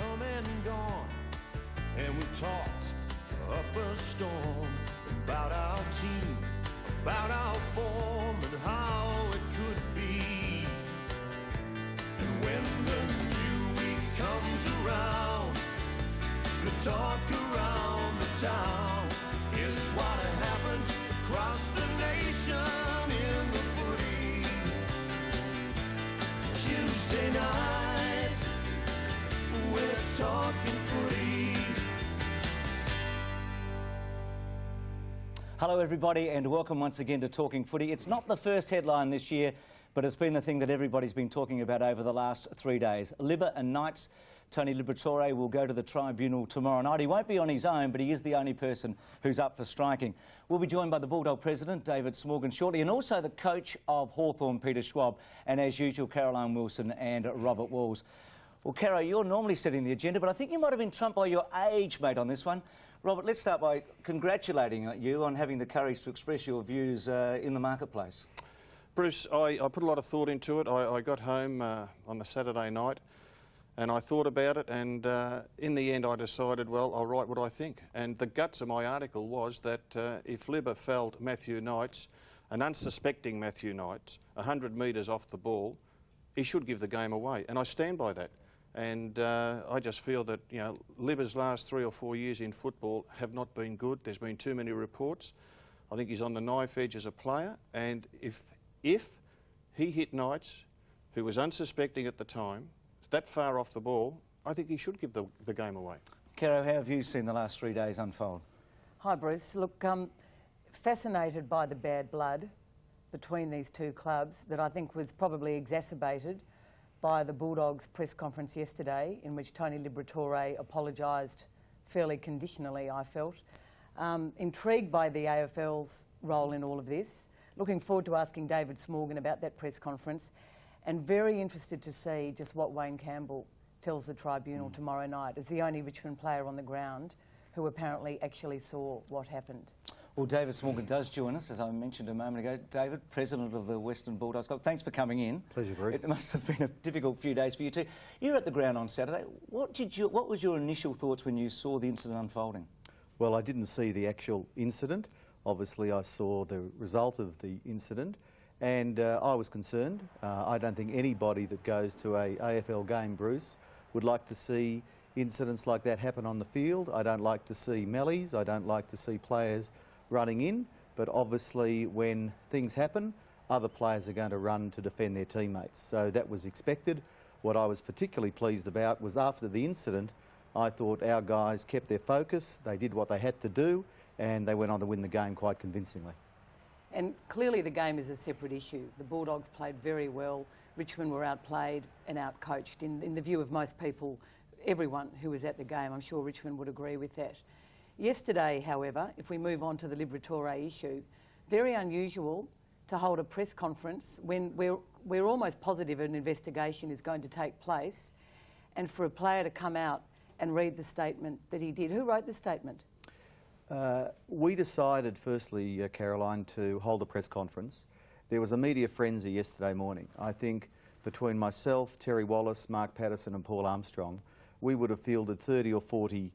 come and gone, and we talked up a storm about our team, about our form and how it could be. And when the new week comes around, the talk around the town is what happened across the nation in the footy. Tuesday night, we're talking footy. Hello everybody and welcome once again to Talking Footy. It's not the first headline this year, but it's been the thing that everybody's been talking about over the last 3 days. Libba and Knights. Tony Liberatore will go to the Tribunal tomorrow night. He won't be on his own, but he is the only person who's up for striking. We'll be joined by the Bulldog President, David Smorgan, shortly, and also the coach of Hawthorn, Peter Schwab, and as usual, Caroline Wilson and Robert Walls. Well, Caro, you're normally setting the agenda, but I think you might have been trumped by your age, mate, on this one. Robert, let's start by congratulating you on having the courage to express your views in the marketplace. Bruce, I put a lot of thought into it. I got home on the Saturday night and I thought about it, and in the end I decided, well, I'll write what I think. And the guts of my article was that if Libba felled Matthew Knights, an unsuspecting Matthew Knights, 100 metres off the ball, he should give the game away. And I stand by that. And I just feel that, you know, Libba's last 3 or 4 years in football have not been good. There's been too many reports. I think he's on the knife edge as a player. And if he hit Knights, who was unsuspecting at the time, that far off the ball, I think he should give the game away. Caro, how have you seen the last 3 days unfold? Hi Bruce. Look, fascinated by the bad blood between these two clubs that I think was probably exacerbated by the Bulldogs press conference yesterday, in which Tony Liberatore apologised fairly conditionally, I felt. Intrigued by the AFL's role in all of this. Looking forward to asking David Smorgan about that press conference, and very interested to see just what Wayne Campbell tells the Tribunal tomorrow night, as the only Richmond player on the ground who apparently actually saw what happened. Well, David Smorgan does join us, as I mentioned a moment ago. David, President of the Western Bulldogs. Thanks for coming in. Pleasure, Bruce. It must have been a difficult few days for you too. You were at the ground on Saturday. What was your initial thoughts when you saw the incident unfolding? Well, I didn't see the actual incident. Obviously, I saw the result of the incident, and I was concerned. I don't think anybody that goes to a AFL game, Bruce, would like to see incidents like that happen on the field. I don't like to see mellies. I don't like to see players running in, but obviously when things happen, other players are going to run to defend their teammates. So that was expected. What I was particularly pleased about was after the incident, I thought our guys kept their focus, they did what they had to do, and they went on to win the game quite convincingly. And clearly the game is a separate issue. The Bulldogs played very well. Richmond were outplayed and outcoached. In the view of most people, everyone who was at the game, I'm sure Richmond would agree with that. Yesterday, however, if we move on to the Liberatore issue, very unusual to hold a press conference when we're almost positive an investigation is going to take place, and for a player to come out and read the statement that he did. Who wrote the statement? We decided, firstly, Caroline, to hold a press conference. There was a media frenzy yesterday morning. I think between myself, Terry Wallace, Mark Patterson and Paul Armstrong, we would have fielded 30 or 40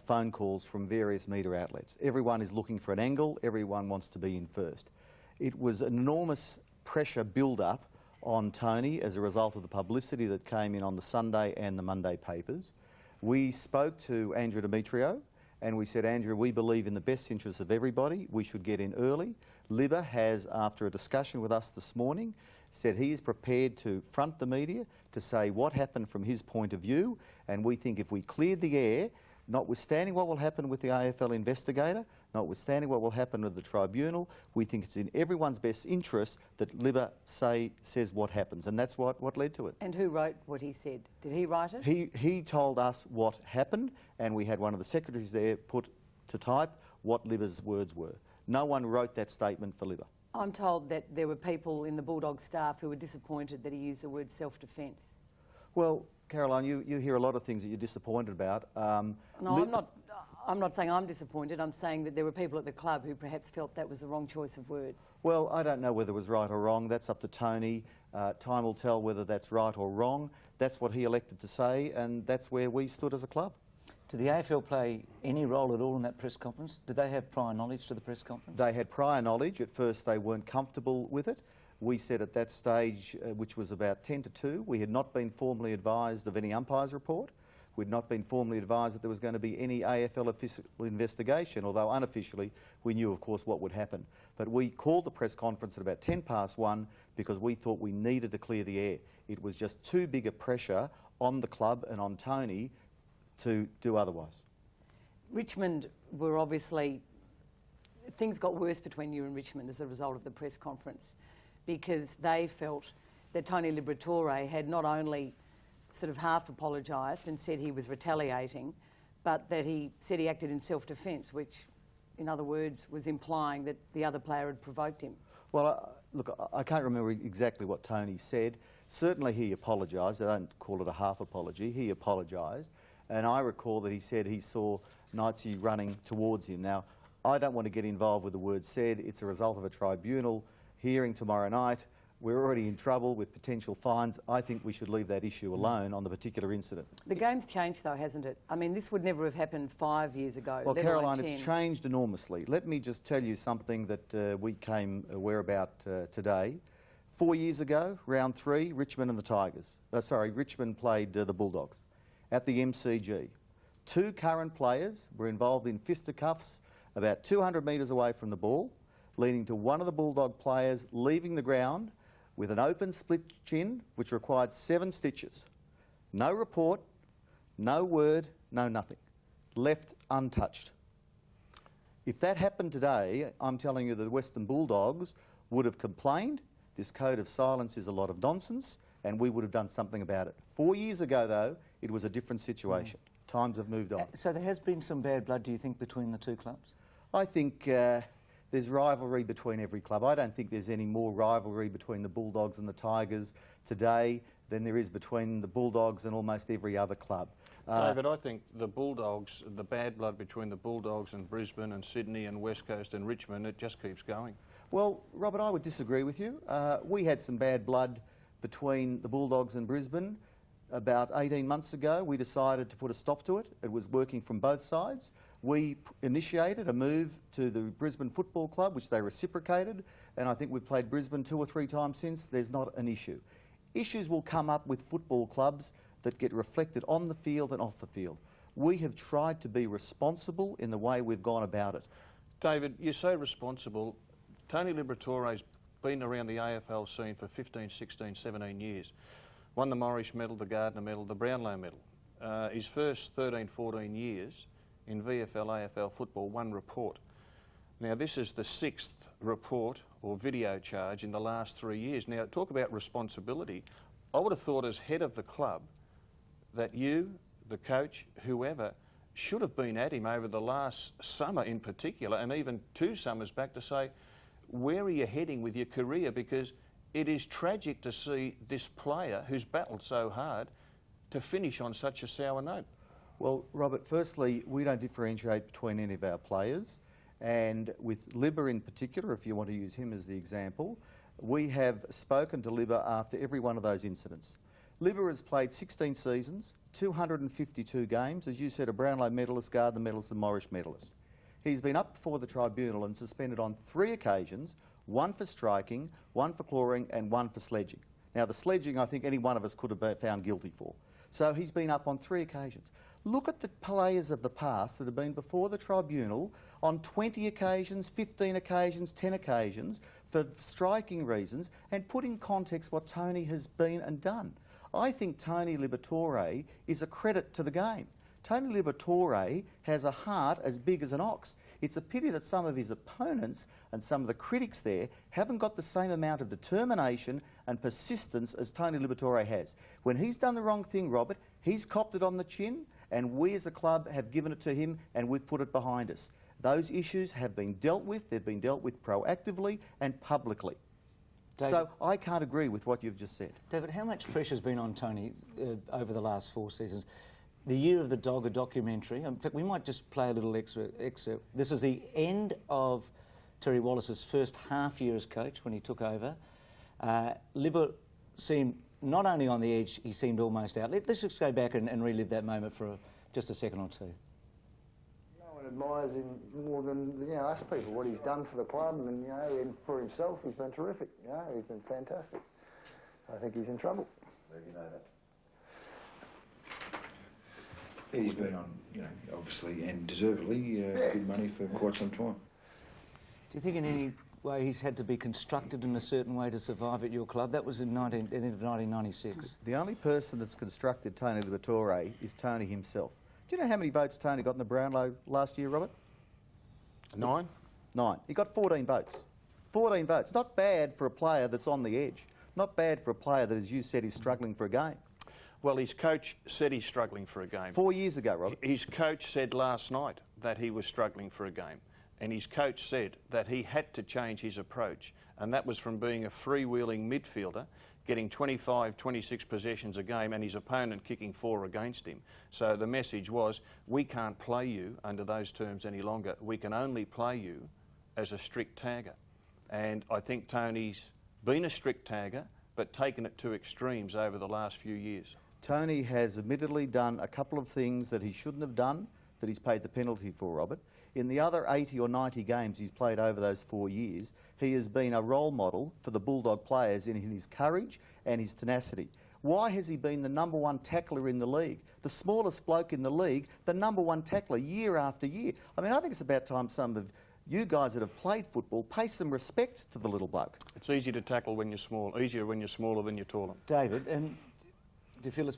phone calls from various media outlets. Everyone is looking for an angle, everyone wants to be in first. It was an enormous pressure build-up on Tony as a result of the publicity that came in on the Sunday and the Monday papers. We spoke to Andrew Demetrio and we said, Andrew, we believe in the best interests of everybody, we should get in early. Libba has, after a discussion with us this morning, said he is prepared to front the media to say what happened from his point of view, and we think if we cleared the air, notwithstanding what will happen with the AFL investigator, notwithstanding what will happen with the Tribunal, we think it's in everyone's best interest that Libba says what happens, and that's what led to it. And who wrote what he said? Did he write it? He told us what happened, and we had one of the secretaries there put to type what Libba's words were. No one wrote that statement for Libba. I'm told that there were people in the Bulldog staff who were disappointed that he used the word self-defence. Well, Caroline, you hear a lot of things that you're disappointed about. No, I'm not saying I'm disappointed, I'm saying that there were people at the club who perhaps felt that was the wrong choice of words. Well, I don't know whether it was right or wrong. That's up to Tony. Time will tell whether that's right or wrong. That's what he elected to say, and that's where we stood as a club. Did the AFL play any role at all in that press conference? Did they have prior knowledge to the press conference? They had prior knowledge. At first they weren't comfortable with it. We said at that stage, which was about 10 to 2, we had not been formally advised of any umpire's report. We'd not been formally advised that there was going to be any AFL official investigation, although unofficially we knew, of course, what would happen. But we called the press conference at about 1:10 because we thought we needed to clear the air. It was just too big a pressure on the club and on Tony to do otherwise. Richmond were obviously... Things got worse between you and Richmond as a result of the press conference, because they felt that Tony Liberatore had not only sort of half apologised and said he was retaliating, but that he said he acted in self-defence, which, in other words, was implying that the other player had provoked him. Well, look, I can't remember exactly what Tony said. Certainly he apologised. I don't call it a half apology. He apologised. And I recall that he said he saw Knightsy running towards him. Now, I don't want to get involved with the word said. It's a result of a tribunal hearing tomorrow night. We're already in trouble with potential fines. I think we should leave that issue alone on the particular incident. The game's changed though, hasn't it? I mean, this would never have happened 5 years ago. Well, Caroline, it's changed enormously. Let me just tell you something that we came aware about today. 4 years ago, round 3, Richmond and the Tigers. Richmond played the Bulldogs at the MCG. 2 current players were involved in fisticuffs about 200 metres away from the ball, leading to one of the Bulldog players leaving the ground with an open split chin, which required 7 stitches. No report, no word, no nothing. Left untouched. If that happened today, I'm telling you that the Western Bulldogs would have complained. This code of silence is a lot of nonsense, and we would have done something about it. 4 years ago, though, it was a different situation. Times have moved on. So there has been some bad blood, do you think, between the two clubs? I think there's rivalry between every club. I don't think there's any more rivalry between the Bulldogs and the Tigers today than there is between the Bulldogs and almost every other club. David, I think the Bulldogs, the bad blood between the Bulldogs and Brisbane and Sydney and West Coast and Richmond, it just keeps going. Well, Robert, I would disagree with you. We had some bad blood between the Bulldogs and Brisbane. About 18 months ago, we decided to put a stop to it. It was working from both sides. We initiated a move to the Brisbane Football Club, which they reciprocated, and I think we've played Brisbane 2 or 3 times since. There's not an issue. Issues will come up with football clubs that get reflected on the field and off the field. We have tried to be responsible in the way we've gone about it. David, you're so responsible. Tony Liberatore's been around the AFL scene for 15, 16, 17 years. Won the Morris Medal, the Gardner Medal, the Brownlow Medal. His first 13, 14 years in VFL, AFL football, 1 report. Now, this is the 6th report or video charge in the last 3 years. Now, talk about responsibility. I would have thought as head of the club that you, the coach, whoever, should have been at him over the last summer in particular, and even 2 summers back, to say, where are you heading with your career? Because it is tragic to see this player who's battled so hard to finish on such a sour note. Well, Robert, firstly, we don't differentiate between any of our players. And with Libba in particular, if you want to use him as the example, we have spoken to Libba after every one of those incidents. Libba has played 16 seasons, 252 games, as you said, a Brownlow medalist, Gardner medalist and Morris medalist. He's been up before the tribunal and suspended on 3 occasions, 1 for striking, 1 for clawing and 1 for sledging. Now, the sledging, I think any one of us could have been found guilty for. So he's been up on 3 occasions. Look at the players of the past that have been before the tribunal on 20 occasions, 15 occasions, 10 occasions for striking reasons, and put in context what Tony has been and done. I think Tony Liberatore is a credit to the game. Tony Liberatore has a heart as big as an ox. It's a pity that some of his opponents and some of the critics there haven't got the same amount of determination and persistence as Tony Liberatore has. When he's done the wrong thing, Robert, he's copped it on the chin, and we as a club have given it to him and we've put it behind us. Those issues have been dealt with. They've been dealt with proactively and publicly. David, so I can't agree with what you've just said. David, how much pressure's been on Tony over the last 4 seasons? The Year of the Dog, a documentary. In fact, we might just play a little excerpt. This is the end of Terry Wallace's first half year as coach when he took over. Libba seemed not only on the edge, he seemed almost out. Let's just go back and relive that moment for just a second or two. No one admires him more than us people, what he's done for the club, and and for himself, he's been terrific. He's been fantastic. I think he's in trouble. Where do you know that? He's been on, obviously and deservedly good money for quite some time. Do you think in any way he's had to be constructed in a certain way to survive at your club? That was in 1996. The only person that's constructed Tony Liberatore is Tony himself. Do you know how many votes Tony got in the Brownlow last year, Robert? 9? 9. He got 14 votes. 14 votes. Not bad for a player that's on the edge. Not bad for a player that, as you said, is struggling for a game. Well, his coach said he's struggling for a game. 4 years ago, Robert. His coach said last night that he was struggling for a game. And his coach said that he had to change his approach. And that was from being a freewheeling midfielder, getting 25, 26 possessions a game, and his opponent kicking 4 against him. So the message was, we can't play you under those terms any longer. We can only play you as a strict tagger. And I think Tony's been a strict tagger, but taken it to extremes over the last few years. Tony has admittedly done a couple of things that he shouldn't have done, that he's paid the penalty for, Robert. In the other 80 or 90 games he's played over those 4 years, he has been a role model for the Bulldog players in his courage and his tenacity. Why has he been the #1 tackler in the league? The smallest bloke in the league, the #1 tackler year after year. I mean, I think it's about time some of you guys that have played football pay some respect to the little bloke. It's easy to tackle when you're small, easier when you're smaller than you're taller. David, do you feel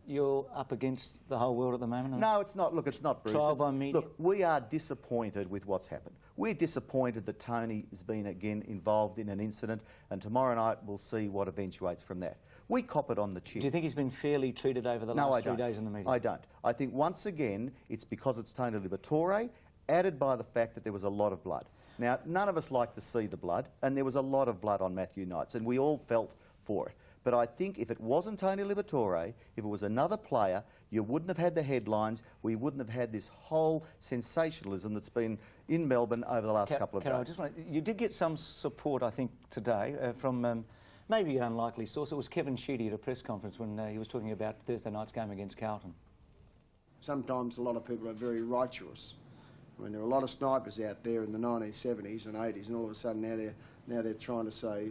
you're up against the whole world at the moment? No, it's not. Look, it's not, Bruce. Trial by media? Look, we are disappointed with what's happened. We're disappointed that Tony has been again involved in an incident, and tomorrow night we'll see what eventuates from that. We cop it on the chin. Do you think he's been fairly treated over the last 3 days in the media? I don't. I think once again it's because it's Tony Liberatore, added by the fact that there was a lot of blood. Now, none of us like to see the blood, and there was a lot of blood on Matthew Knights, and we all felt for it. But I think if it wasn't Tony Liberatore, if it was another player, you wouldn't have had the headlines, we wouldn't have had this whole sensationalism that's been in Melbourne over the last couple of days. You did get some support, I think, today from maybe an unlikely source. It was Kevin Sheedy at a press conference when he was talking about Thursday night's game against Carlton. Sometimes a lot of people are very righteous. I mean, there were a lot of snipers out there in the 1970s and 80s, and all of a sudden now they're trying to say,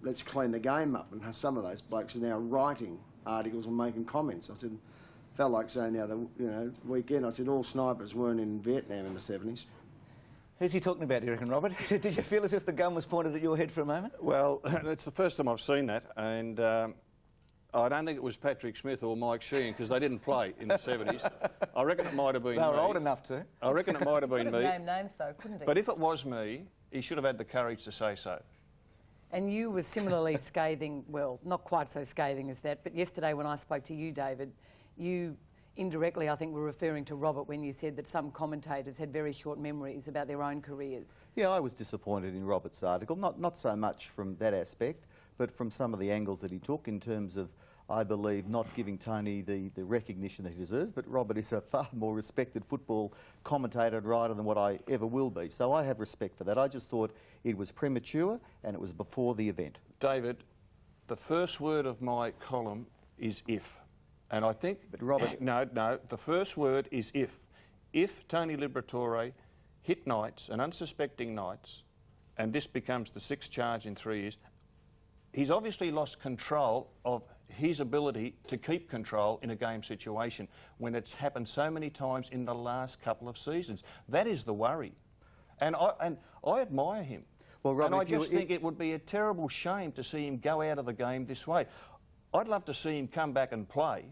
let's clean the game up. And some of those blokes are now writing articles and making comments. I said, felt like saying the other weekend, I said all snipers weren't in Vietnam in the 70s. Who's he talking about, do you reckon, Robert? Did you feel as if the gun was pointed at your head for a moment? Well, it's the first time I've seen that, and I don't think it was Patrick Smith or Mike Sheehan, because they didn't play in the 70s. I reckon it might have been me. They were old enough to. I reckon it might have been me. Could have named names, though, couldn't he? But if it was me, he should have had the courage to say so. And you were similarly scathing, well, not quite so scathing as that, but yesterday when I spoke to you, David, you indirectly, I think, were referring to Robert when you said that some commentators had very short memories about their own careers. Yeah, I was disappointed in Robert's article, not so much from that aspect, but from some of the angles that he took in terms of, I believe, not giving Tony the recognition that he deserves, but Robert is a far more respected football commentator and writer than what I ever will be. So I have respect for that. I just thought it was premature and it was before the event. David, the first word of my column is if. And I think... But Robert... No, the first word is if. If Tony Liberatore hit Knights, an unsuspecting Knights, and this becomes the 6th charge in 3 years, he's obviously lost control of his ability to keep control in a game situation when it's happened so many times in the last couple of seasons. That is the worry. And I admire him. Well, Robert, and I just think it would be a terrible shame to see him go out of the game this way. I'd love to see him come back and play,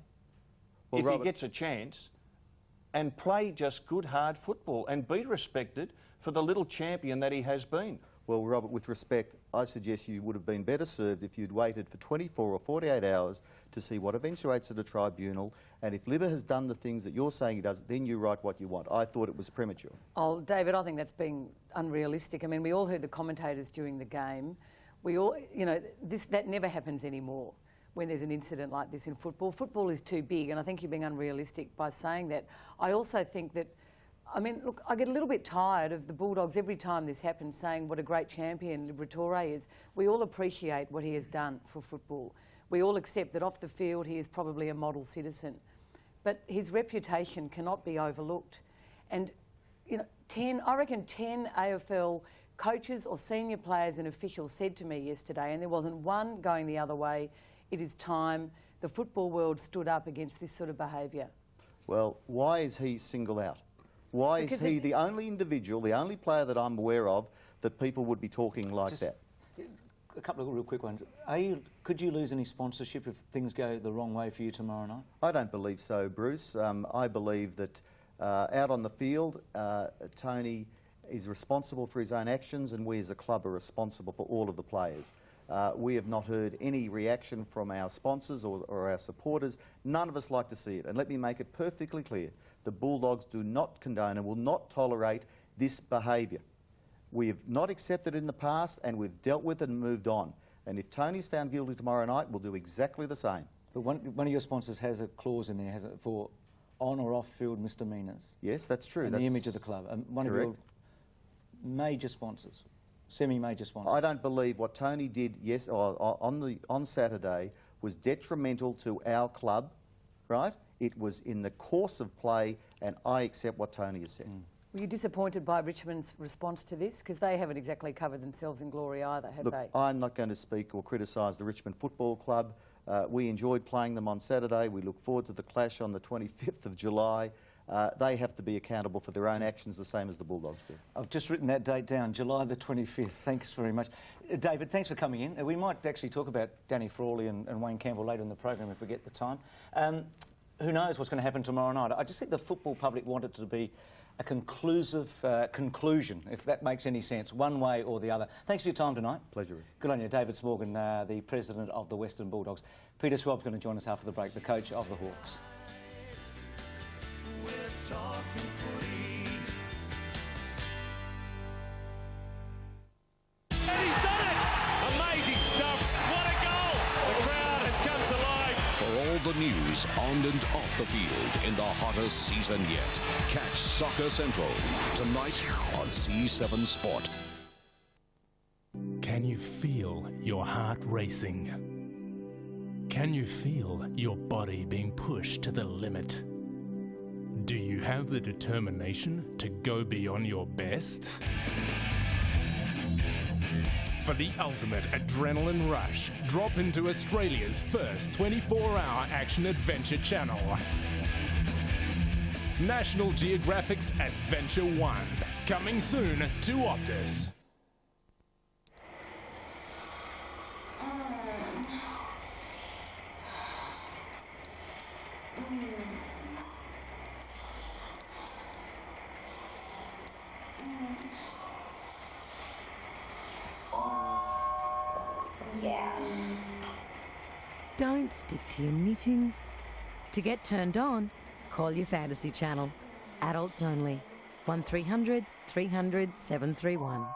if he gets a chance, and play just good, hard football and be respected for the little champion that he has been. Well, Robert, with respect, I suggest you would have been better served if you'd waited for 24 or 48 hours to see what eventuates at a tribunal, and if Libba has done the things that you're saying he does, then you write what you want. I thought it was premature. Oh, David, I think that's being unrealistic. I mean, we all heard the commentators during the game. We all, that never happens anymore. when there's an incident like this in football. Football is too big, and I think you're being unrealistic by saying that. I also think that, I mean, look, I get a little bit tired of the Bulldogs every time this happens saying what a great champion Liberatore is. We all appreciate what he has done for football. We all accept that off the field he is probably a model citizen. But his reputation cannot be overlooked. And, you know, I reckon 10 AFL coaches or senior players and officials said to me yesterday, and there wasn't one going the other way, it is time the football world stood up against this sort of behaviour. Well, why is he singled out? Why is he the only individual, the only player that I'm aware of that people would be talking like that? A couple of real quick ones. Could you lose any sponsorship if things go the wrong way for you tomorrow night? I don't believe so, Bruce. I believe that out on the field, Tony is responsible for his own actions, and we as a club are responsible for all of the players. We have not heard any reaction from our sponsors or our supporters. None of us like to see it. And let me make it perfectly clear, the Bulldogs do not condone and will not tolerate this behaviour. We have not accepted it in the past, and we've dealt with it and moved on. And if Tony's found guilty tomorrow night, we'll do exactly the same. But one of your sponsors has a clause in there, has it, for on or off field misdemeanours? Yes, that's true. And the image of the club. One correct. of your major sponsors, semi-major sponsors. I don't believe what Tony did on Saturday was detrimental to our club, right? It was in the course of play, and I accept what Tony has said. Were you disappointed by Richmond's response to this? Because they haven't exactly covered themselves in glory either, have they? I'm not going to speak or criticise the Richmond Football Club. We enjoyed playing them on Saturday. We look forward to the clash on the 25th of July. They have to be accountable for their own actions, the same as the Bulldogs do. I've just written that date down, July the 25th. Thanks very much. David, thanks for coming in. We might actually talk about Danny Frawley and Wayne Campbell later in the program if we get the time. Who knows what's going to happen tomorrow night? I just think the football public want it to be a conclusive conclusion, if that makes any sense, one way or the other. Thanks for your time tonight. Pleasure. Good on you. David Smorgan, the president of the Western Bulldogs. Peter Schwab's going to join us after the break, the coach of the Hawks. And he's done it! Amazing stuff. What a goal! The crowd has come to life. For all the news on and off the field in the hottest season yet, catch Soccer Central tonight on C7 Sport. Can you feel your heart racing? Can you feel your body being pushed to the limit? Do you have the determination to go beyond your best? For the ultimate adrenaline rush, drop into Australia's first 24-hour action-adventure channel. National Geographic's Adventure 1, coming soon to Optus. Don't stick to your knitting. To get turned on, call your fantasy channel. Adults only. 1300 300 731.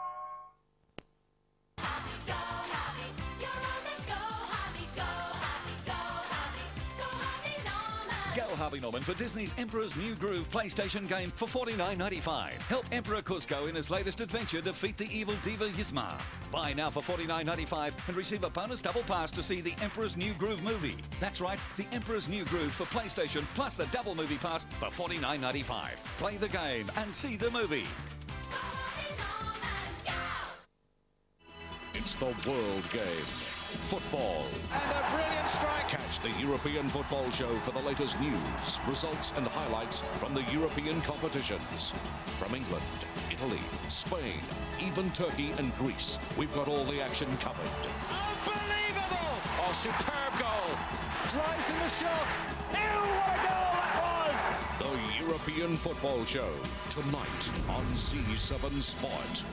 Go Harvey Norman for Disney's Emperor's New Groove PlayStation game for $49.95. Help Emperor Cusco in his latest adventure defeat the evil diva Yzma. Buy now for $49.95 and receive a bonus double pass to see the Emperor's New Groove movie. That's right, the Emperor's New Groove for PlayStation plus the double movie pass for $49.95. Play the game and see the movie. It's the World Game. Football. And a brilliant strike. Catch the European Football Show for the latest news, results and highlights from the European competitions. From England, Italy, Spain, even Turkey and Greece. We've got all the action covered. Unbelievable! A superb goal. Drives in the shot. Ew, what a goal that was! The European Football Show, tonight on C7 Sport.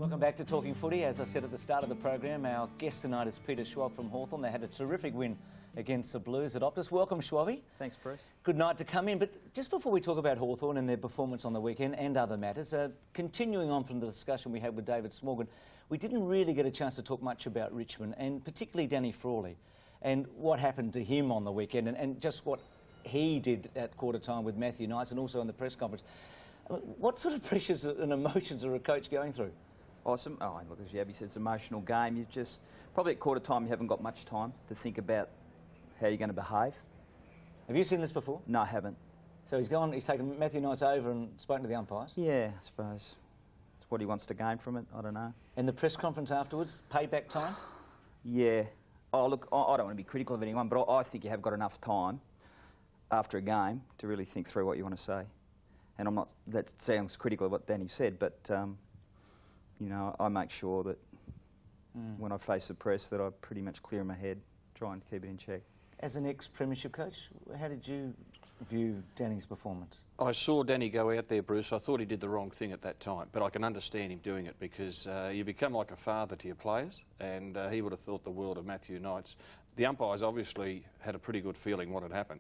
Welcome back to Talking Footy. As I said at the start of the program, our guest tonight is Peter Schwab from Hawthorn. They had a terrific win against the Blues at Optus. Welcome, Schwabby. Thanks, Bruce. Good night to come in. But just before we talk about Hawthorn and their performance on the weekend and other matters, continuing on from the discussion we had with David Smorgan, we didn't really get a chance to talk much about Richmond and particularly Danny Frawley and what happened to him on the weekend and just what he did at quarter time with Matthew Knights and also in the press conference. What sort of pressures and emotions are a coach going through? Awesome. Oh, look, as Yabby said, it's an emotional game. You just, probably at quarter time, you haven't got much time to think about how you're going to behave. Have you seen this before? No, I haven't. So he's taken Matthew Knights over and spoken to the umpires? Yeah, I suppose. It's what he wants to gain from it. I don't know. And the press conference afterwards, payback time? Yeah. Oh, look, I don't want to be critical of anyone, but I think you have got enough time after a game to really think through what you want to say. And I'm not, that sounds critical of what Danny said, but, you know, I make sure that when I face the press that I pretty much clear my head, trying to keep it in check. As an ex-premiership coach, how did you view Danny's performance? I saw Danny go out there, Bruce. I thought he did the wrong thing at that time, but I can understand him doing it because you become like a father to your players, and he would have thought the world of Matthew Knights. The umpires obviously had a pretty good feeling what had happened,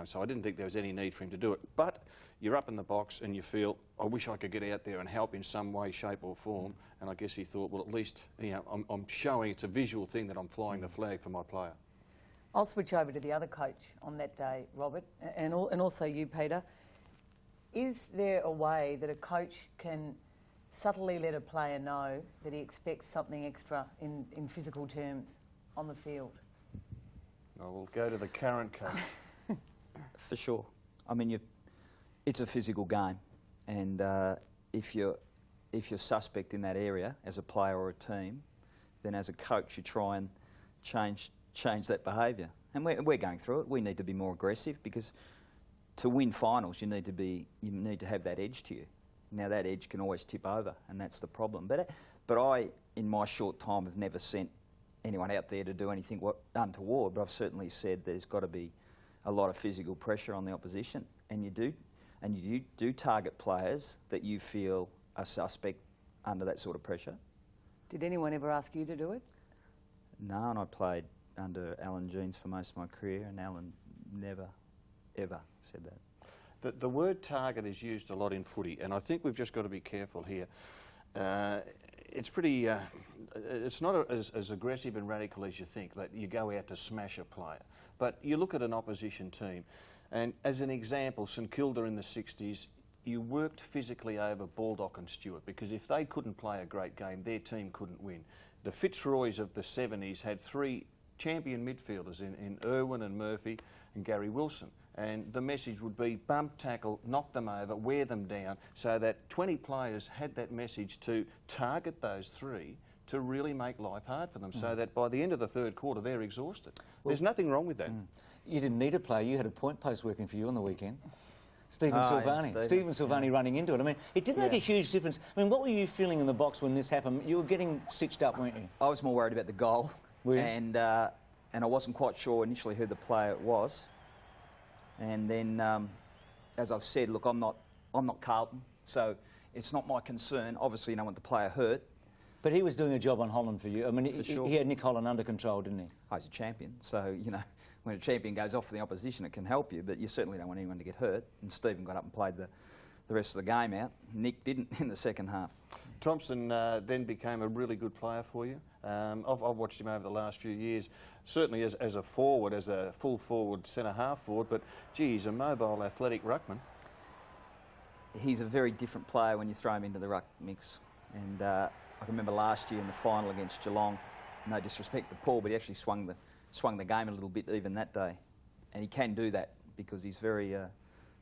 so I didn't think there was any need for him to do it. But you're up in the box and you feel, I wish I could get out there and help in some way, shape or form. And I guess he thought, well, at least, you know, I'm showing, it's a visual thing that I'm flying the flag for my player. I'll switch over to the other coach on that day, Robert, and also you, Peter. Is there a way that a coach can subtly let a player know that he expects something extra in physical terms on the field? I will go to the current coach. For sure. I mean, it's a physical game, and if you're suspect in that area as a player or a team, then as a coach you try and change that behaviour. And we're going through it. We need to be more aggressive because to win finals you need to have that edge to you. Now that edge can always tip over, and that's the problem. But I, in my short time, have never sent anyone out there to do anything untoward. But I've certainly said there's got to be a lot of physical pressure on the opposition, and you do target players that you feel are suspect under that sort of pressure. Did anyone ever ask you to do it? No, and I played under Alan Jeans for most of my career, and Alan never, ever said that. The word target is used a lot in footy, and I think we've just got to be careful here. It's pretty, it's not as aggressive and radical as you think, that you go out to smash a player. But you look at an opposition team, and as an example, St Kilda in the 60s, you worked physically over Baldock and Stewart, because if they couldn't play a great game, their team couldn't win. The Fitzroys of the 70s had three champion midfielders in Irwin and Murphy and Gary Wilson. And the message would be bump, tackle, knock them over, wear them down, so that 20 players had that message to target those three to really make life hard for them, so that by the end of the third quarter they're exhausted. There's nothing wrong with that. You didn't need a player. You had a point post working for you on the weekend. Stephen Silvani. Stephen Silvani running into it. I mean, it did make a huge difference. I mean, what were you feeling in the box when this happened? You were getting stitched up, weren't you? I was more worried about the goal. And I wasn't quite sure initially who the player was. And then, as I've said, look, I'm not Carlton, so it's not my concern. Obviously, you don't want the player hurt. But he was doing a job on Holland for you. I mean, he had Nick Holland under control, didn't he? Oh, he's a champion, so, you know, when a champion goes off for the opposition, it can help you, but you certainly don't want anyone to get hurt. And Stephen got up and played the rest of the game out. Nick didn't in the second half. Thompson then became a really good player for you. I've watched him over the last few years, certainly as a forward, as a full forward, centre-half forward, but, gee, he's a mobile, athletic ruckman. He's a very different player when you throw him into the ruck mix. And I can remember last year in the final against Geelong, no disrespect to Paul, but he actually swung the game a little bit even that day. And he can do that because he's he's a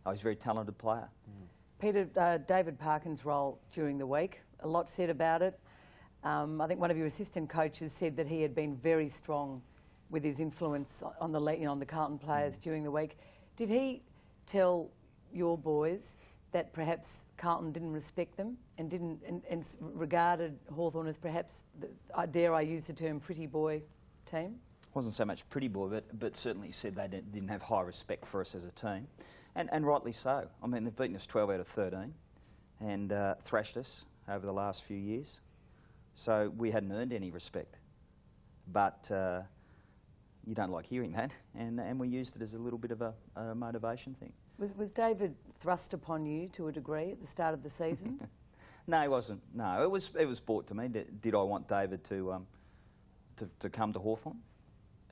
very talented player. Peter, David Parkin's role during the week, a lot said about it. I think one of your assistant coaches said that he had been very strong with his influence on the Carlton players during the week. Did he tell your boys that perhaps Carlton didn't respect them and regarded Hawthorn as perhaps, dare I use the term, pretty boy team? Wasn't so much pretty boy, but certainly said they didn't have high respect for us as a team. And rightly so. I mean, they've beaten us 12 out of 13 and thrashed us over the last few years. So we hadn't earned any respect. But you don't like hearing that, and we used it as a little bit of a motivation thing. Was David thrust upon you to a degree at the start of the season? No, he wasn't. No, it was brought to me. Did I want David to come to Hawthorn?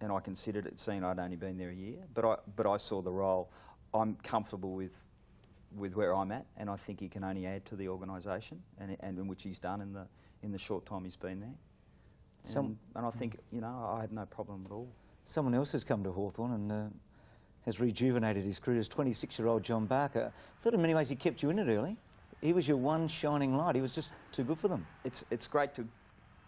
And I considered it, seeing I'd only been there a year. But I saw the role. I'm comfortable with where I'm at, and I think he can only add to the organisation, and in which he's done in the short time he's been there. And I think, you know, I have no problem at all. Someone else has come to Hawthorn and has rejuvenated his career as 26-year-old John Barker. I thought in many ways he kept you in it early. He was your one shining light. He was just too good for them. It's great to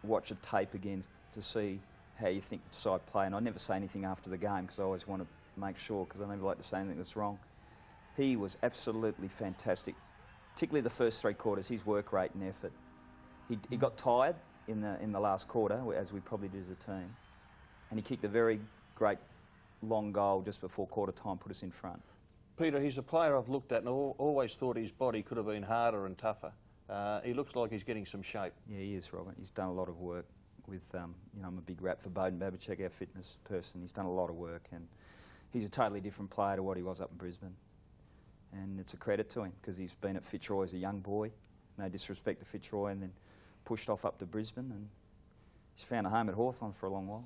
watch a tape again to see how you think the side play, and I never say anything after the game because I always want to make sure, because I never like to say anything that's wrong. He was absolutely fantastic, particularly the first 3 quarters, his work rate and effort. He got tired in the last quarter, as we probably did as a team, and he kicked a very great long goal just before quarter time, put us in front. Peter, he's a player I've looked at and always thought his body could have been harder and tougher. He looks like he's getting some shape. Yeah, he is, Robert. He's done a lot of work with, you know, I'm a big rap for Bowden Babachek, our fitness person. He's done a lot of work, and he's a totally different player to what he was up in Brisbane. And it's a credit to him, because he's been at Fitzroy as a young boy, no disrespect to Fitzroy, and then pushed off up to Brisbane, and he's found a home at Hawthorn for a long while.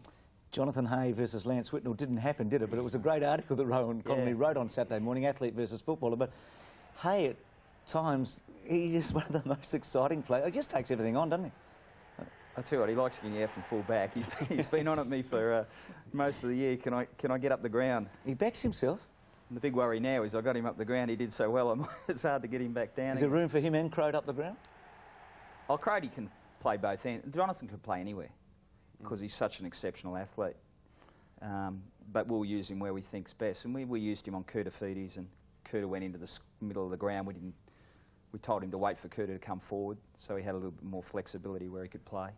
Jonathan Hay versus Lance Whitnell didn't happen, did it? But it was a great article that Rowan Connolly wrote on Saturday morning, Athlete versus Footballer. But Hay, at times, he's just one of the most exciting players. He just takes everything on, doesn't he? I tell you what, he likes getting out from full back. He's been on at me for most of the year. Can I get up the ground? He backs himself. And the big worry now is I got him up the ground. He did so well. It's hard to get him back down. Is there room for him and Crode up the ground? Oh, Crode can play both ends. Jonathan can play anywhere because he's such an exceptional athlete. But we'll use him where we think's best. And we used him on Kurta feedies, and Kurta went into the middle of the ground. We told him to wait for Kurta to come forward, so he had a little bit more flexibility where he could play.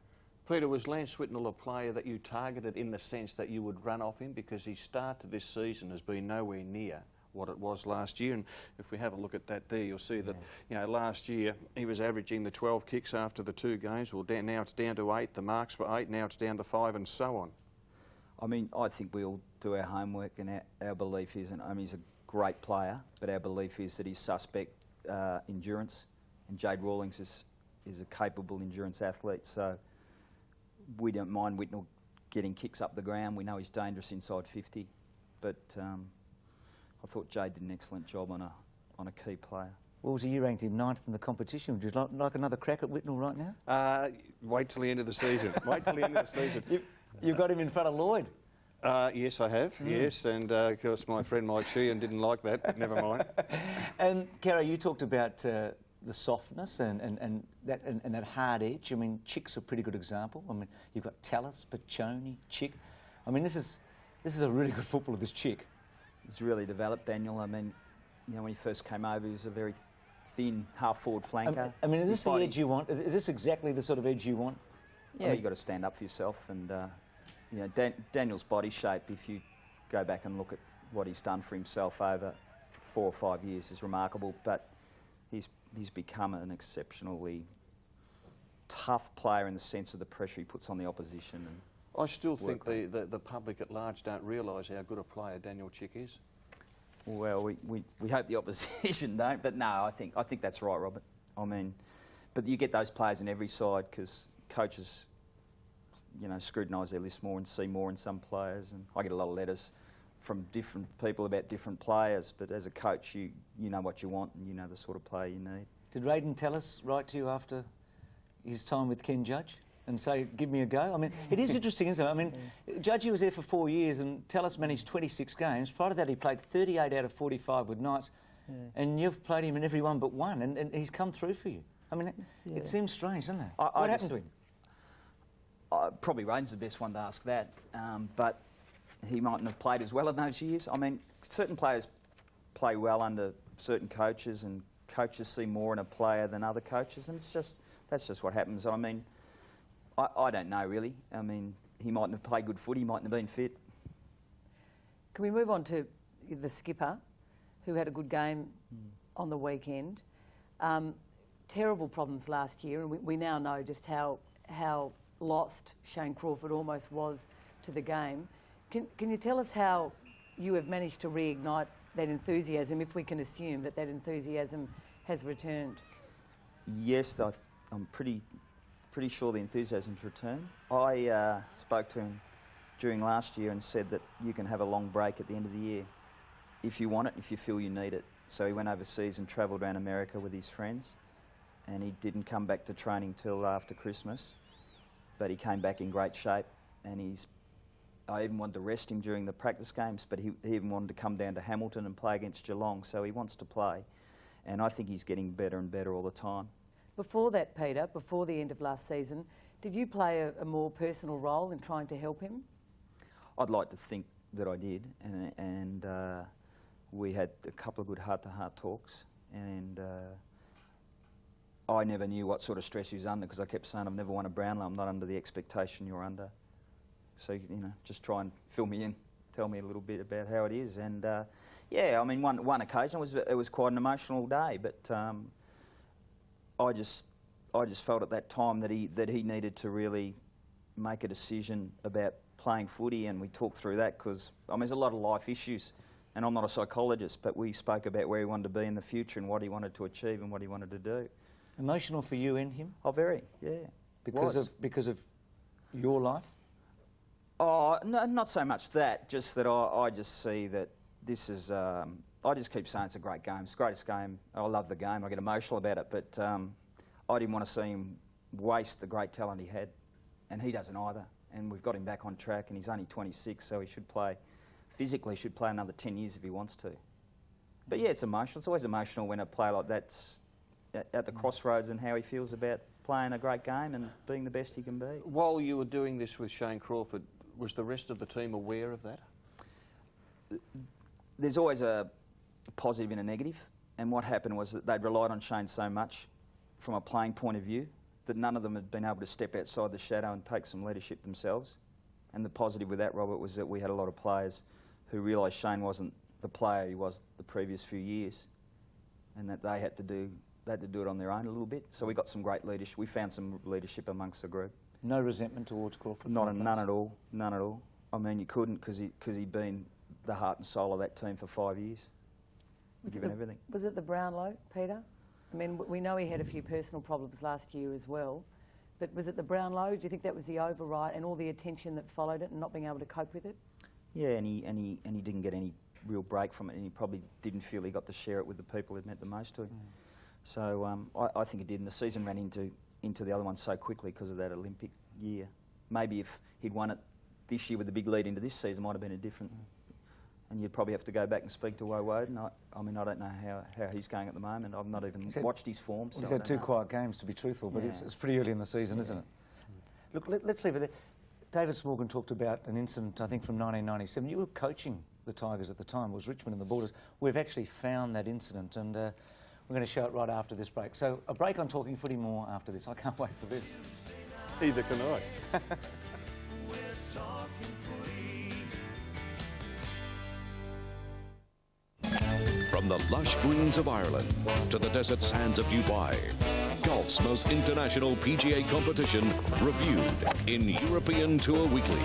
Peter, was Lance Whitnell a player that you targeted in the sense that you would run off him? Because his start to this season has been nowhere near what it was last year. And if we have a look at that there, you'll see that, you know, last year he was averaging the 12 kicks after the 2 games. Well, now it's down to 8. The marks were 8. Now it's down to 5, and so on. I mean, I think we'll do our homework, and our belief is, and I mean, he's a great player, but our belief is that he's suspect endurance, and Jade Rawlings is a capable endurance athlete. So we don't mind Whitnell getting kicks up the ground. We know he's dangerous inside 50, but I thought Jade did an excellent job on a key player. What was you ranked him 9th in the competition? Would you like another crack at Whitnell right now? Wait till the end of the season. Wait till the end of the season. You've got him in front of Lloyd. Yes, I have. Yes, and of course my friend Mike Sheehan didn't like that, but never mind. And Caro, you talked about the softness and that hard edge. I mean, Chick's a pretty good example. I mean, you've got Tallis, Pachoni, Chick. I mean, this is a really good footballer, this Chick. He's really developed, Daniel. I mean, you know, when he first came over, he was a very thin half-forward flanker. I mean, is this the edge you want? Is this exactly the sort of edge you want? Yeah, you've got to stand up for yourself, and you know, Daniel's body shape, if you go back and look at what he's done for himself over 4 or 5 years, is remarkable. But he's become an exceptionally tough player in the sense of the pressure he puts on the opposition. And I still think the public at large don't realise how good a player Daniel Chick is. Well, we hope the opposition don't, but no, I think that's right, Robert. I mean, but you get those players in every side because coaches, you know, scrutinise their list more and see more in some players. And I get a lot of letters from different people about different players, but as a coach, you know what you want and you know the sort of player you need. Did Raiden Tallis write to you after his time with Ken Judge and say, give me a go? I mean, it is interesting, isn't it? I mean, Judge was there for 4 years and Tallis managed 26 games. Prior to that, he played 38 out of 45 with Knights, and you've played him in every one but one, and he's come through for you. I mean, it seems strange, doesn't it? What happened to him? Probably Raiden's the best one to ask that, but he mightn't have played as well in those years. I mean, certain players play well under certain coaches, and coaches see more in a player than other coaches, and that's just what happens. I mean, I don't know really. I mean, he mightn't have played good footy, he mightn't have been fit. Can we move on to the skipper, who had a good game on the weekend? Terrible problems last year, and we now know just how how lost Shane Crawford almost was to the game. Can you tell us how you have managed to reignite that enthusiasm, if we can assume that enthusiasm has returned? Yes, I'm pretty sure the enthusiasm's returned. I spoke to him during last year and said that you can have a long break at the end of the year if you want it, if you feel you need it. So he went overseas and travelled around America with his friends, and he didn't come back to training till after Christmas, but he came back in great shape, and I even wanted to rest him during the practice games, but he even wanted to come down to Hamilton and play against Geelong, so he wants to play, and I think he's getting better and better all the time. Before that, Peter, before the end of last season, did you play a more personal role in trying to help him? I'd like to think that I did, and we had a couple of good heart-to-heart talks, and I never knew what sort of stress he was under, because I kept saying, I've never won a Brownlow, I'm not under the expectation you're under. So, just try and fill me in, tell me a little bit about how it is. And yeah, I mean, one occasion it was quite an emotional day, but I just felt at that time that he needed to really make a decision about playing footy, and we talked through that, because there's a lot of life issues, and I'm not a psychologist, but we spoke about where he wanted to be in the future and what he wanted to achieve and what he wanted to do. Emotional for you and him? Oh, very, yeah. Because of your life? Oh, no, not so much that, just that I just see that this is, I just keep saying it's a great game. It's the greatest game. I love the game. I get emotional about it, but I didn't want to see him waste the great talent he had, and he doesn't either. And we've got him back on track, and he's only 26, so he should play, physically should play another 10 years if he wants to. But yeah, it's emotional. It's always emotional when a player like that's at the crossroads and how he feels about playing a great game and being the best he can be. While you were doing this with Shane Crawford, was the rest of the team aware of that? There's always a positive and a negative, and what happened was that they'd relied on Shane so much from a playing point of view that none of them had been able to step outside the shadow and take some leadership themselves. And the positive with that, Robert, was that we had a lot of players who realised Shane wasn't the player he was the previous few years, and that they had to do it on their own a little bit. So we got some great leadership. We found some leadership amongst the group. No resentment towards Crawford? None at all. None at all. I mean, you couldn't, because he'd been the heart and soul of that team for 5 years. Given everything. Was it the Brownlow, Peter? I mean, we know he had a few personal problems last year as well, but was it the Brownlow? Do you think that was the override and all the attention that followed it and not being able to cope with it? Yeah, and he didn't get any real break from it, and he probably didn't feel he got to share it with the people who'd meant the most to him. So I think he did, and the season ran into the other one so quickly because of that Olympic year. Maybe if he'd won it this year with a big lead into this season, might have been a different. And you'd probably have to go back and speak to Woden. I mean, I don't know how he's going at the moment. I've not even watched his form. So he's had two quiet games, to be truthful, but it's pretty early in the season, isn't it? Look, let's leave it there. David Smorgan talked about an incident, I think, from 1997. You were coaching the Tigers at the time. It was Richmond and the Bulldogs. We've actually found that incident, and we're going to show it right after this break. So a break on Talking Footy, more after this. I can't wait for this. Either can I. From the lush greens of Ireland to the desert sands of Dubai, golf's most international PGA competition reviewed in European Tour Weekly,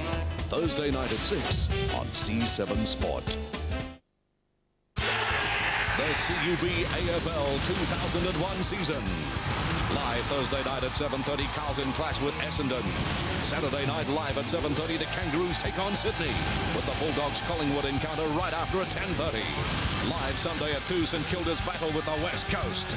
Thursday night at 6 on C7 Sport. The CUB AFL 2001 season. Live Thursday night at 7:30, Carlton clash with Essendon. Saturday night live at 7:30, the Kangaroos take on Sydney, with the Bulldogs Collingwood encounter right after at 10:30. Live Sunday at 2, St Kilda's battle with the West Coast,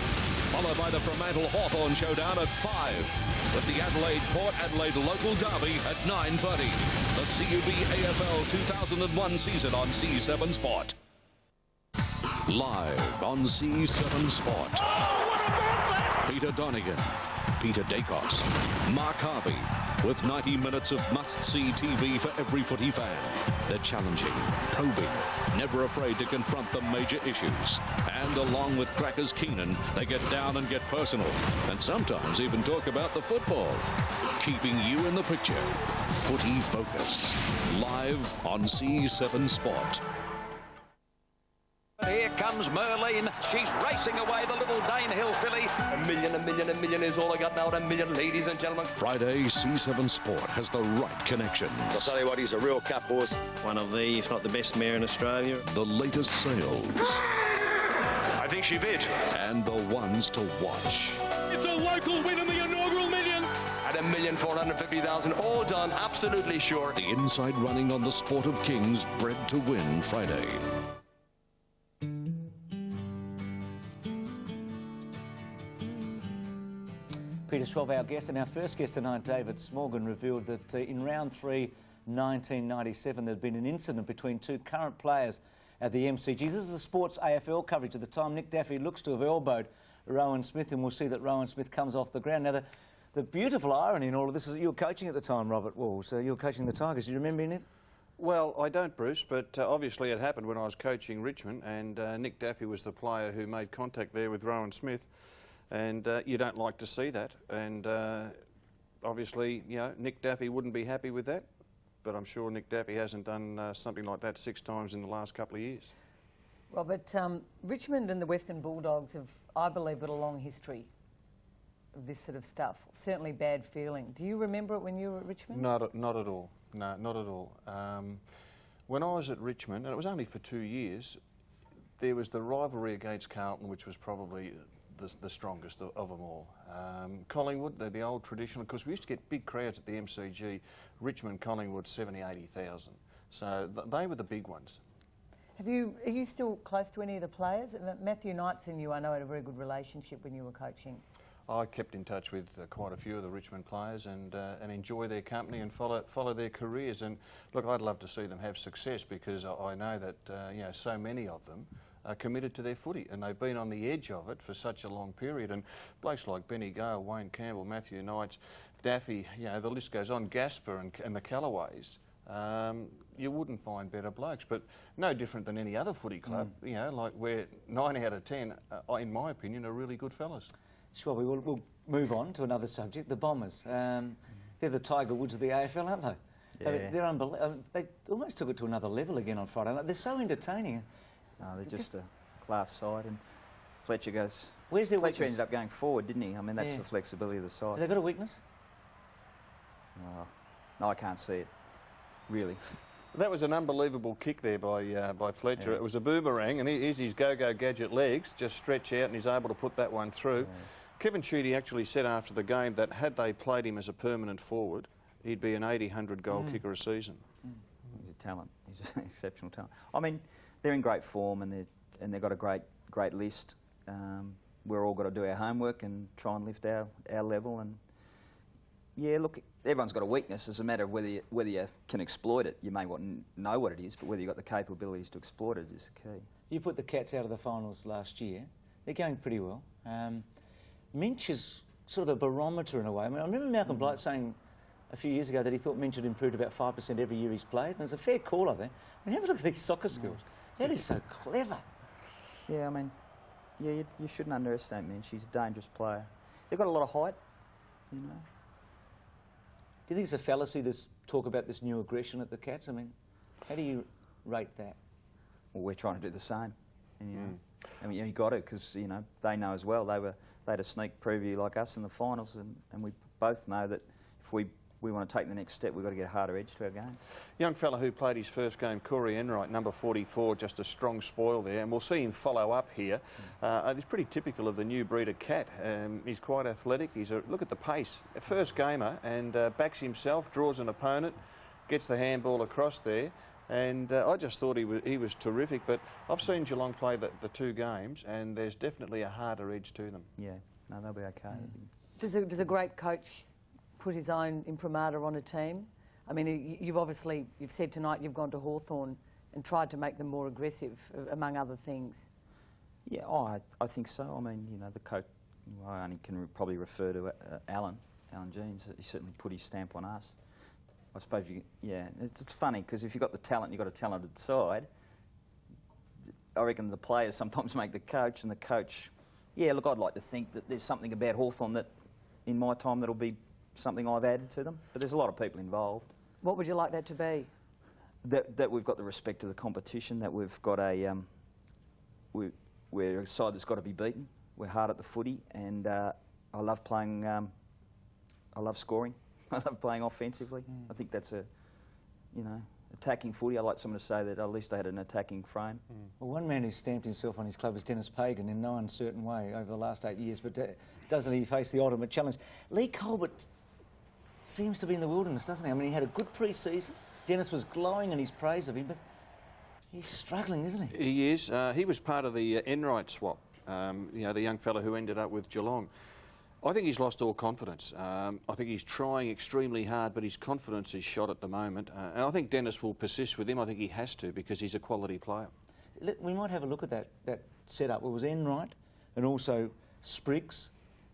followed by the Fremantle Hawthorn showdown at 5, with the Adelaide Port Adelaide local derby at 9:30. The CUB AFL 2001 season on C7 Sport. Live on C7 Sport. Peter Donegan, Peter Dacos, Mark Harvey, with 90 minutes of must-see TV for every footy fan. They're challenging, probing, never afraid to confront the major issues. And along with Crackers Keenan, they get down and get personal, and sometimes even talk about the football. Keeping you in the picture. Footy Focus. Live on C7 Sport. here comes Merlene. She's racing away, the little Danehill filly. A million is all I got now. A million, ladies and gentlemen. Friday, C7 Sport has the right connections. I'll tell you what, he's a real cup horse. One of the, if not the best mare in Australia. The latest sales. I think she bid. And the ones to watch. It's a local win in the inaugural Millions. At $1,450,000, all done, absolutely sure. The inside running on the Sport of Kings, bred to win Friday. Peter Schwab, our guest, and our first guest tonight, David Smorgan, revealed that in round 3, 1997, there had been an incident between two current players at the MCG. This is the Sports AFL coverage at the time. Nick Daffy looks to have elbowed Rowan Smith, and we'll see that Rowan Smith comes off the ground. Now, the beautiful irony in all of this is that you were coaching at the time, Robert Wall, so you were coaching the Tigers. Do you remember it? Well, I don't, Bruce, but obviously it happened when I was coaching Richmond, and Nick Daffy was the player who made contact there with Rowan Smith. And you don't like to see that, and obviously, you know, Nick Daffy wouldn't be happy with that, but I'm sure Nick Daffy hasn't done something like that 6 times in the last couple of years. Robert, Richmond and the Western Bulldogs have, I believe, got a long history of this sort of stuff, certainly bad feeling. Do you remember it when you were at Richmond? Not at all, no, not at all. When I was at Richmond, and it was only for 2 years, there was the rivalry against Carlton, which was probably the strongest of them all. Collingwood, they're the old traditional, because we used to get big crowds at the MCG. Richmond, Collingwood, 70, 80,000. So they were the big ones. Are you still close to any of the players? Matthew Knights and you, I know, had a very good relationship when you were coaching. I kept in touch with quite a few of the Richmond players and enjoy their company and follow their careers. And look, I'd love to see them have success, because I know that you know, so many of them are committed to their footy, and they've been on the edge of it for such a long period. And blokes like Benny Gale, Wayne Campbell, Matthew Knights, Daffy, you know, the list goes on, Gasper and the Callaways. You wouldn't find better blokes, but no different than any other footy club, you know, like where 9 out of 10, in my opinion, are really good fellas. Sure, we'll move on to another subject, the Bombers. They're the Tiger Woods of the AFL, aren't they? Yeah. I mean, they're unbelievable. They almost took it to another level again on Friday night. They're so entertaining. No, they're just a class side, and Fletcher goes... Where's their Fletcher weakness? ended up going forward, didn't he? I mean, that's the flexibility of the side. Have they got a weakness? No, I can't see it, really. That was an unbelievable kick there by Fletcher. Yeah. It was a boomerang, and here's his go-go gadget legs, just stretch out, and he's able to put that one through. Yeah. Kevin Sheedy actually said after the game that had they played him as a permanent forward, he'd be an 80-100 goal kicker a season. He's a talent. He's an exceptional talent. I mean, they're in great form, and they've got a great list. We're all got to do our homework and try and lift our level. And yeah, look, everyone's got a weakness. It's a matter of whether you can exploit it. You may know what it is, but whether you've got the capabilities to exploit it is the key. You put the Cats out of the finals last year. They're going pretty well. Minch is sort of a barometer in a way. I mean, I remember Malcolm Blight saying a few years ago that he thought Minch had improved about 5% every year he's played, and it's a fair call, I think. I mean, have a look at these soccer skills. That is so clever. Yeah, I mean, yeah, you shouldn't underestimate Minch. He's a dangerous player. They've got a lot of height, you know. Do you think it's a fallacy, this talk about this new aggression at the Cats? I mean, how do you rate that? Well, we're trying to do the same. And, you know, I mean, you got it, because, you know, they know as well. They had a sneak preview like us in the finals, and we both know that if we want to take the next step, we've got to get a harder edge to our game. Young fella who played his first game, Corey Enright, number 44, just a strong spoil there, and we'll see him follow up here. He's pretty typical of the new breed of cat. He's quite athletic. Look at the pace. A first gamer, and backs himself, draws an opponent, gets the handball across there. And I just thought he was terrific, but I've seen Geelong play the 2 games, and there's definitely a harder edge to them. Yeah, no, they'll be okay. Does a great coach put his own imprimatur on a team? I mean, you've said tonight you've gone to Hawthorn and tried to make them more aggressive, among other things. Yeah, I think so. I mean, you know, the coach, I only can probably refer to Alan Jeans. He certainly put his stamp on us. I suppose it's funny, because if you've got the talent, you've got a talented side. I reckon the players sometimes make the coach, and the coach, yeah, look, I'd like to think that there's something about Hawthorn that, in my time, that'll be something I've added to them. But there's a lot of people involved. What would you like that to be? That we've got the respect of the competition, that we've got a we're a side that's got to be beaten. We're hard at the footy, and I love playing. I love scoring. I love playing offensively. I think that's attacking footy. I like someone to say that at least they had an attacking frame. Well, one man who's stamped himself on his club is Dennis Pagan in no uncertain way over the last 8 years, but doesn't he face the ultimate challenge? Lee Colbert seems to be in the wilderness, doesn't he? I mean, he had a good pre-season. Dennis was glowing in his praise of him, but he's struggling, isn't he? He is. He was part of the Enright swap, the young fella who ended up with Geelong. I think he's lost all confidence. I think he's trying extremely hard, but his confidence is shot at the moment. And I think Dennis will persist with him. I think he has to, because he's a quality player. We might have a look at that setup. It was Enright and also Spriggs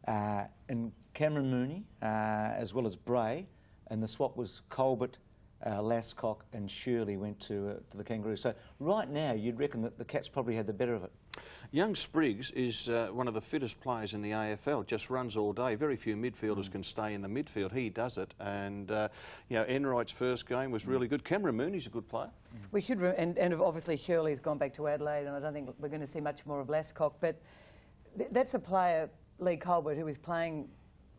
and Cameron Mooney, as well as Bray, and the swap was Colbert, Lascock and Shirley went to the Kangaroos. So right now you'd reckon that the Cats probably had the better of it. Young Spriggs is one of the fittest players in the AFL, just runs all day. Very few midfielders can stay in the midfield. He does it. And, Enright's first game was really good. Cameron Mooney's a good player. We should, and obviously Shirley's gone back to Adelaide, and I don't think we're going to see much more of Lascock, but that's a player, Lee Colbert, who is playing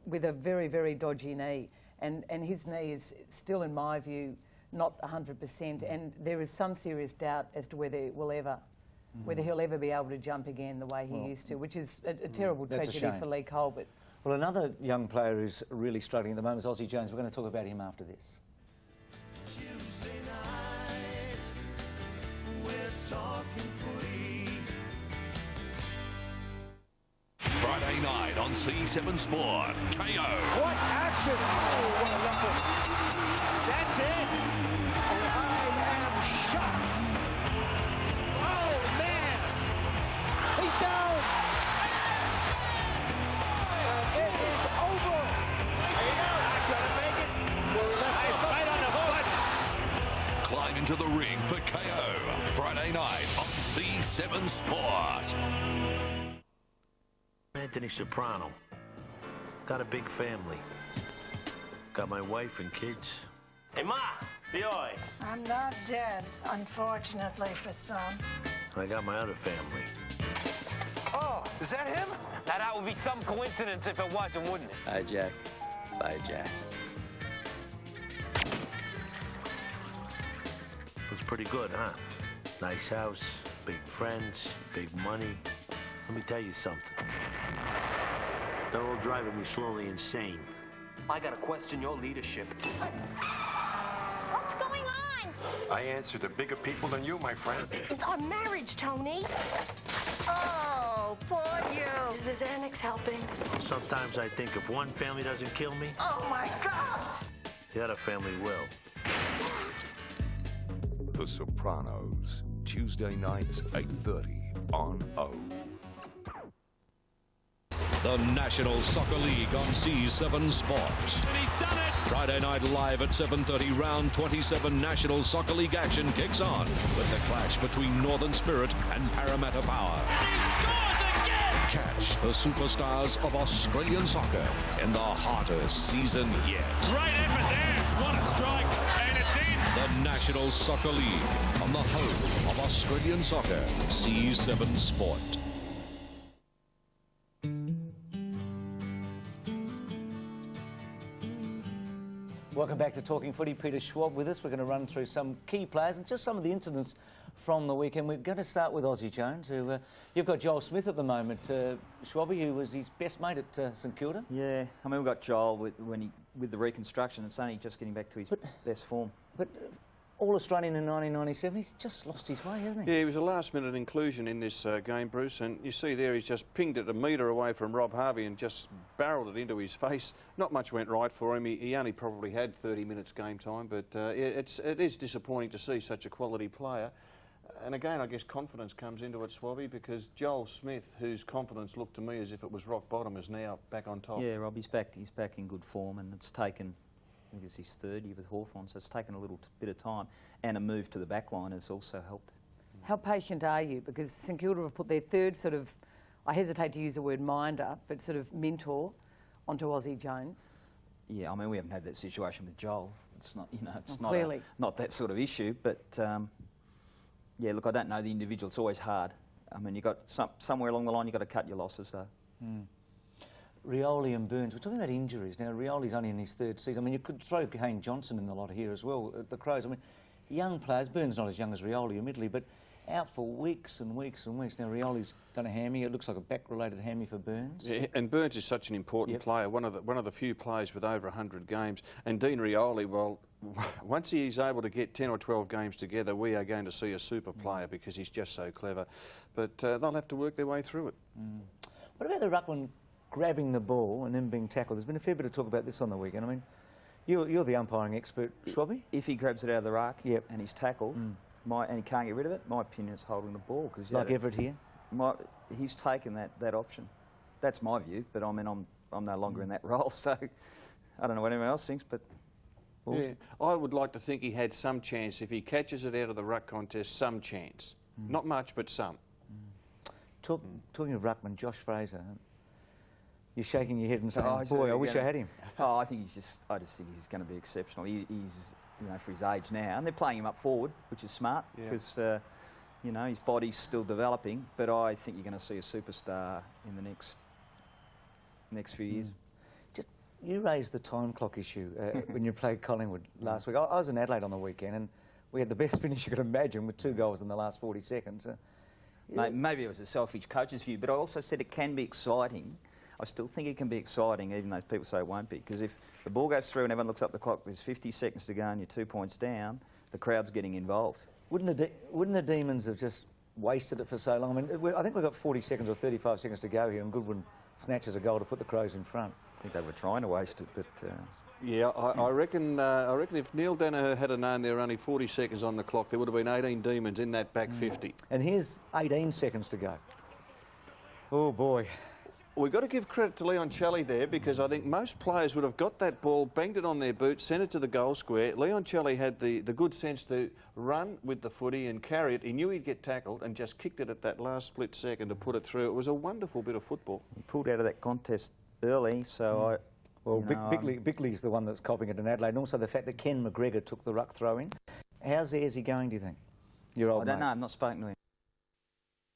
with a very, very dodgy knee. And his knee is still, in my view, not 100%, and there is some serious doubt as to whether he'll ever be able to jump again the way he used to, which is a terrible tragedy for Lee Colbert. Well, another young player who's really struggling at the moment is Ozzie Jones. We're going to talk about him after this. Tuesday night, we're talking footy. Friday night on C7 Sport. KO. What action! Oh, what a level. That's it. I am shocked. Oh, man. He's down. And it is over. Not gonna make it. Nice right on the foot. Climb into the ring for KO. Friday night on C7 Sport. Anthony Soprano. Got a big family. Got my wife and kids. Hey, Ma! Boy! I'm not dead, unfortunately for some. I got my other family. Oh, is that him? Now, that would be some coincidence if it wasn't, wouldn't it? Hi, Jack. Bye, Jack. Looks pretty good, huh? Nice house, big friends, big money. Let me tell you something. They're all driving me slowly insane. I gotta question your leadership. What's going on? I answer to bigger people than you, my friend. It's our marriage, Tony. Oh, poor you. Is the Xanax helping? Sometimes I think if one family doesn't kill me, Oh, my God. the other family will. The Sopranos. Tuesday nights, 8:30 on O. The National Soccer League on C7 Sport. And he's done it! Friday night live at 7:30, round 27 National Soccer League action kicks on with the clash between Northern Spirit and Parramatta Power. And he scores again! Catch the superstars of Australian soccer in the hottest season yet. Great effort there. What a strike. And it's in. The National Soccer League on the home of Australian soccer, C7 Sport. Welcome back to Talking Footy. Peter Schwab with us. We're going to run through some key players and just some of the incidents from the weekend. We're going to start with Ozzie Jones, who you've got Joel Smith at the moment. Schwabby, who was his best mate at St Kilda. Yeah, I mean, we've got Joel with the reconstruction. It's only just getting back to his best form. But All-Australian in 1997, he's just lost his way, hasn't he? Yeah, he was a last-minute inclusion in this game, Bruce, and you see there he's just pinged it a metre away from Rob Harvey and just barreled it into his face. Not much went right for him. He only probably had 30 minutes game time, but it is disappointing to see such a quality player. And again, I guess confidence comes into it, Swabby, because Joel Smith, whose confidence looked to me as if it was rock bottom, is now back on top. Yeah, Rob, he's back in good form, and it's taken, I think it's his third year with Hawthorn, so it's taken a little bit of time, and a move to the back line has also helped. How patient are you? Because St Kilda have put their third sort of, I hesitate to use the word minder, but sort of mentor onto Ozzie Jones. Yeah, I mean, we haven't had that situation with Joel. It's not, it's clearly not that sort of issue, but yeah, look, I don't know the individual. It's always hard I mean, you got somewhere along the line, you've got to cut your losses, though. Rioli and Burns, we're talking about injuries. Now, Rioli's only in his 3rd season. I mean, you could throw Kane Johnson in the lot here as well, the Crows. I mean, young players, Burns not as young as Rioli, admittedly, but out for weeks and weeks and weeks. Now, Rioli's done a hammy. It looks like a back-related hammy for Burns. Yeah, and Burns is such an important player, one of the few players with over 100 games. And Dean Rioli, well, once he's able to get 10 or 12 games together, we are going to see a super player because he's just so clever. But they'll have to work their way through it. What about the ruckman grabbing the ball and then being tackled? There's been a fair bit of talk about this on the weekend. I mean, you're the umpiring expert, Schwabby. If he grabs it out of the ruck and he's tackled, and he can't get rid of it, my opinion is holding the ball. Cause like Everett here? He's taken that option. That's my view, but I mean, I'm no longer in that role, so I don't know what anyone else thinks, but... Yeah, I would like to think he had some chance. If he catches it out of the ruck contest, some chance. Not much, but some. Talking of ruckman, Josh Fraser, you're shaking your head and saying, boy, I wish I had him. I just think he's going to be exceptional. He's, you know, for his age now, and they're playing him up forward, which is smart because, you know, his body's still developing. But I think you're going to see a superstar in the next few years. Just you raised the time clock issue when you played Collingwood last week. I was in Adelaide on the weekend, and we had the best finish you could imagine with 2 goals in the last 40 seconds. Maybe it was a selfish coach's view, but I also said it can be exciting. I still think it can be exciting, even though people say it won't be, because if the ball goes through and everyone looks up the clock, there's 50 seconds to go and you're 2 points down, the crowd's getting involved. Wouldn't the Demons have just wasted it for so long? I mean, I think we've got 40 seconds or 35 seconds to go here, and Goodwin snatches a goal to put the Crows in front. I think they were trying to waste it, but... Yeah, I reckon if Neil Danaher had known there were only 40 seconds on the clock, there would have been 18 Demons in that back 50. And here's 18 seconds to go. Oh, boy. We've got to give credit to Leon Chelley there, because I think most players would have got that ball, banged it on their boot, sent it to the goal square. Leon Chelley had the good sense to run with the footy and carry it. He knew he'd get tackled and just kicked it at that last split second to put it through. It was a wonderful bit of football. He pulled out of that contest early, so Well, Bickley's the one that's copying it in Adelaide, and also the fact that Ken McGregor took the ruck throw in. How's Ayresy going, do you think? Your old I don't mate. know, I've not spoken to him.